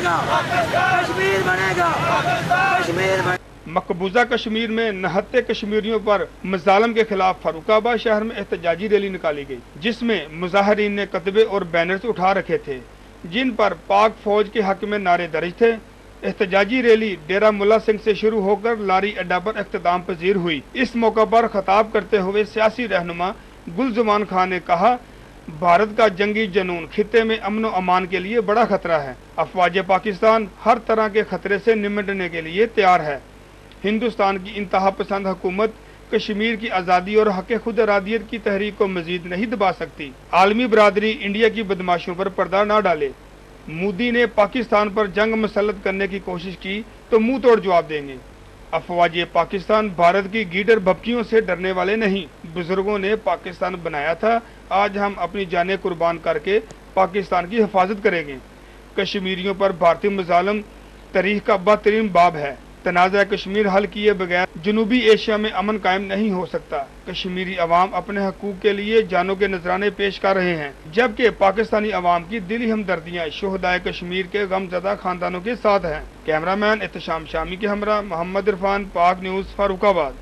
बनेगा, कश्मीर बनेगा, कश्मीर बनेगा। मकबूजा कश्मीर में नहत्ते कश्मीरियों पर मजालम के खिलाफ फर्रुखाबाद शहर में एहतजाजी रैली निकाली गई, जिसमें मुजाहरीन ने कतबे और बैनर्स उठा रखे थे जिन पर पाक फौज के हक में नारे दर्ज थे। एहतजाजी रैली डेरा मुल्ला सिंह से शुरू होकर लारी अड्डा पर इख्तिताम पजीर हुई। इस मौका पर खिताब करते हुए सियासी रहनुमा गुलजमान खान ने कहा, भारत का जंगी जनून खित्ते में अमन और अमान के लिए बड़ा खतरा है। अफवाज पाकिस्तान हर तरह के खतरे से निपटने के लिए तैयार है। हिंदुस्तान की इंतहा पसंद हुकूमत कश्मीर की आज़ादी और हक खुद इरादियत की तहरीक को मजीद नहीं दबा सकती। आलमी बरादरी इंडिया की बदमाशों पर पर्दा न डाले। मोदी ने पाकिस्तान पर जंग मुसल्लत करने की कोशिश की तो मुंह तोड़ जवाब देंगे। अफवाज पाकिस्तान भारत की गीदड़ भपकियों से डरने वाले नहीं। बुजुर्गों ने पाकिस्तान बनाया था, आज हम अपनी जानें कुर्बान करके पाकिस्तान की हिफाजत करेंगे। कश्मीरियों पर भारतीय मजालम तारीख का बदतरीन बाब है। तनाज़ा कश्मीर हल किए बगैर जनूबी एशिया में अमन कायम नहीं हो सकता। कश्मीरी अवाम अपने हकूक के लिए जानों के नजराने पेश कर रहे हैं, जबकि पाकिस्तानी अवाम की दिली हमदर्दियां शोहदाए कश्मीर के गमज़दा खानदानों के साथ हैं। कैमरामैन एहतशाम शामी के हमरा मोहम्मद इरफान, पाक न्यूज़, फर्रुखाबाद।